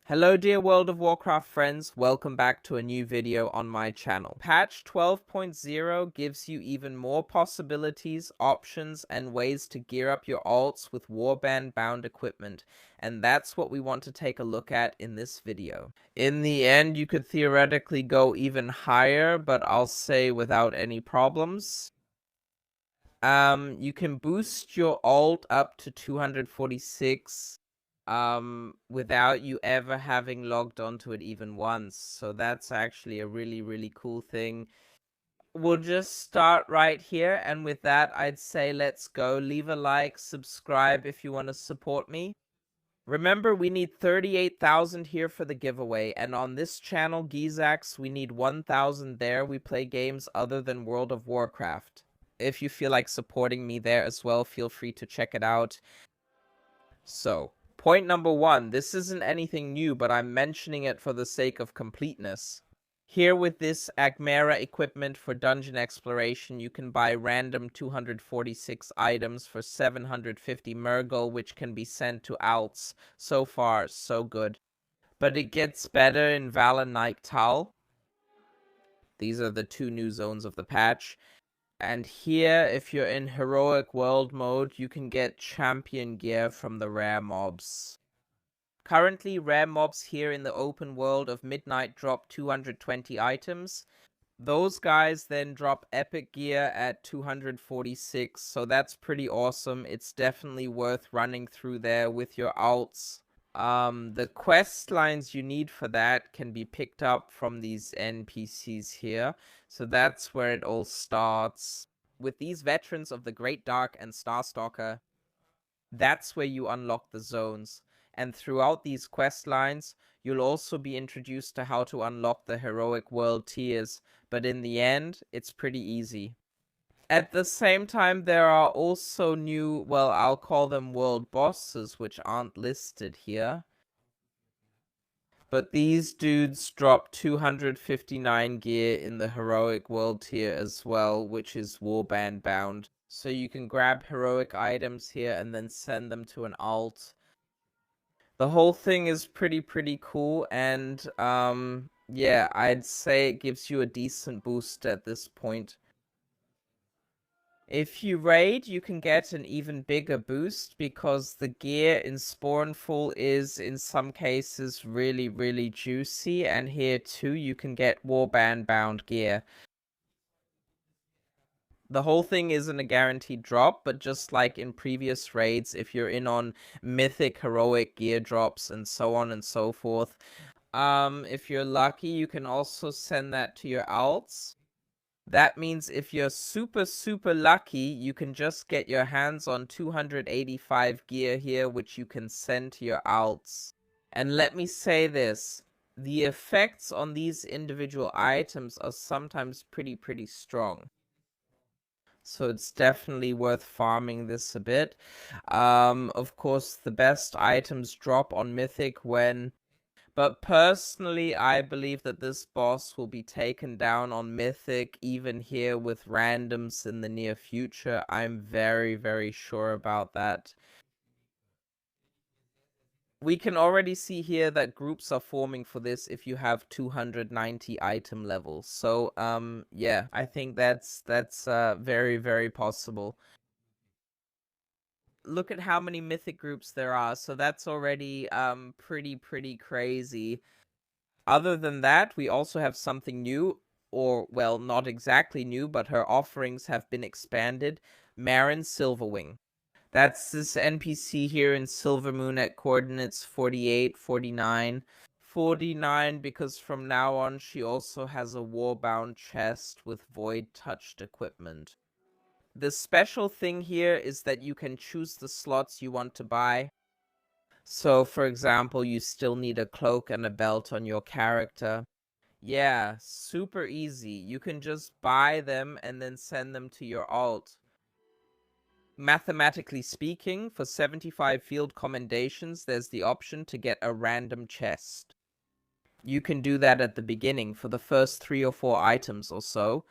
Hello dear World of Warcraft friends, welcome back to a new video on my channel. Patch 12.0 gives you even more possibilities, options, and ways to gear up your alts with warband-bound equipment, and that's what we want to take a look at in this video. In the end, you could theoretically go even higher, but I'll say without any problems. You can boost your alt up to 246 without you ever having logged onto it even once. So that's actually a really cool thing. We'll just start right here, and with that I'd say let's go. Leave a like, subscribe if you want to support me. Remember, we need 38,000 here for the giveaway, and on this channel, Gizax, we need 1,000 there. We play games other than World of Warcraft. If you feel like supporting me there as well, feel free to check it out. So, point number 1. This isn't anything new, but I'm mentioning it for the sake of completeness. Here with this Agmera equipment for dungeon exploration, you can buy random 246 items for 750 Murgle, which can be sent to alts. So far, so good. But it gets better in Val and Nighttal. These are the two new zones of the patch. And here, if you're in Heroic World mode, you can get champion gear from the rare mobs. Currently, rare mobs here in the open world of Midnight drop 220 items. Those guys then drop epic gear at 246, so that's pretty awesome. It's definitely worth running through there with your alts. The quest lines you need for that can be picked up from these NPCs here. So that's where it all starts. With these veterans of the Great Dark and Starstalker, that's where you unlock the zones. And throughout these quest lines, you'll also be introduced to how to unlock the Heroic World tiers. But in the end, it's pretty easy. At the same time, there are also new, well, I'll call them world bosses, which aren't listed here. But these dudes drop 259 gear in the Heroic World tier as well, which is warband-bound. So you can grab heroic items here and then send them to an alt. The whole thing is pretty cool, and yeah, I'd say it gives you a decent boost at this point. If you raid, you can get an even bigger boost because the gear in Spawnful is, in some cases, really juicy, and here too you can get warband-bound gear. The whole thing isn't a guaranteed drop, but just like in previous raids, if you're in on mythic heroic gear drops and so on and so forth, if you're lucky, you can also send that to your alts. That means if you're super lucky, you can just get your hands on 285 gear here, which you can send to your alts. And let me say this, the effects on these individual items are sometimes pretty strong. So it's definitely worth farming this a bit. Of course, the best items drop on Mythic when... But personally, I believe that this boss will be taken down on Mythic, even here with randoms in the near future. I'm very sure about that. We can already see here that groups are forming for this if you have 290 item levels. So, yeah, I think that's very possible. Look at how many mythic groups there are, so that's already pretty crazy. Other than that, we also have something new, or, well, not exactly new, but her offerings have been expanded. Marin Silverwing. That's this NPC here in Silvermoon at coordinates 48, 49. 49 because from now on she also has a warbound chest with void-touched equipment. The special thing here is that you can choose the slots you want to buy. So, for example, you still need a cloak and a belt on your character. Yeah, super easy. You can just buy them and then send them to your alt. Mathematically speaking, for 75 field commendations, there's the option to get a random chest. You can do that at the beginning for the first 3 or 4 items or so.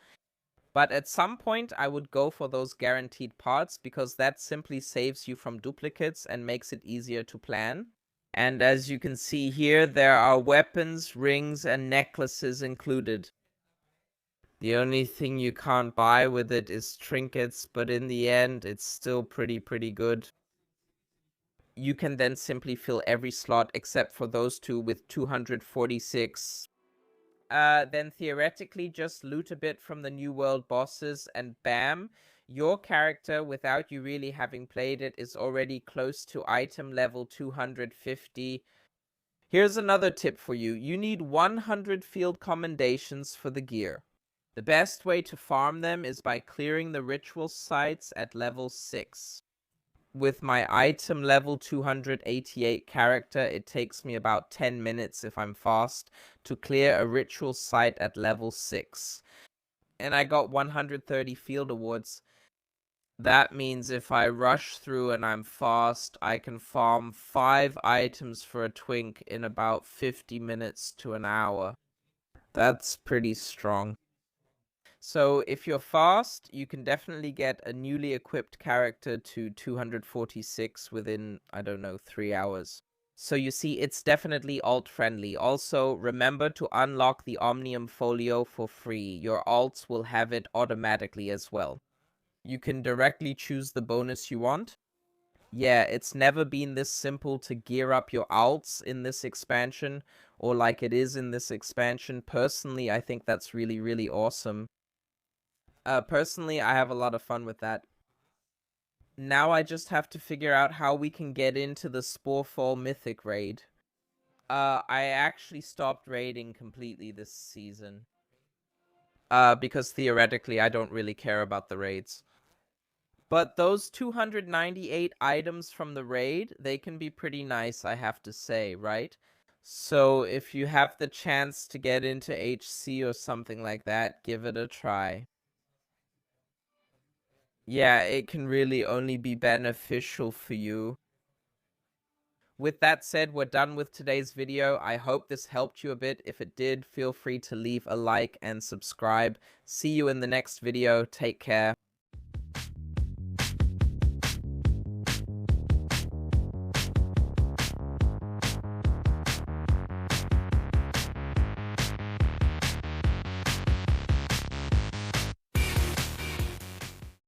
But at some point, I would go for those guaranteed parts because that simply saves you from duplicates and makes it easier to plan. And as you can see here, there are weapons, rings, and necklaces included. The only thing you can't buy with it is trinkets, but in the end, it's still pretty good. You can then simply fill every slot except for those two with 246. Then theoretically just loot a bit from the New World bosses and bam, your character, without you really having played it, is already close to item level 250. Here's another tip for you. You need 100 field commendations for the gear. The best way to farm them is by clearing the ritual sites at level 6. With my item level 288 character, it takes me about 10 minutes if I'm fast to clear a ritual site at level 6. And I got 130 field awards. That means if I rush through and I'm fast, I can farm 5 items for a twink in about 50 minutes to an hour. That's pretty strong. So if you're fast, you can definitely get a newly equipped character to 246 within, I don't know, 3 hours. So you see, it's definitely alt-friendly. Also, remember to unlock the Omnium Folio for free. Your alts will have it automatically as well. You can directly choose the bonus you want. Yeah, it's never been this simple to gear up your alts in this expansion, or like it is in this expansion. Personally, I think that's really awesome. Personally, I have a lot of fun with that. Now I just have to figure out how we can get into the Sporefall Mythic raid. I actually stopped raiding completely this season. Because theoretically I don't really care about the raids. But those 298 items from the raid, they can be pretty nice, I have to say, right? So if you have the chance to get into HC or something like that, give it a try. Yeah, it can really only be beneficial for you. With that said, we're done with today's video. I hope this helped you a bit. If it did, feel free to leave a like and subscribe. See you in the next video. Take care.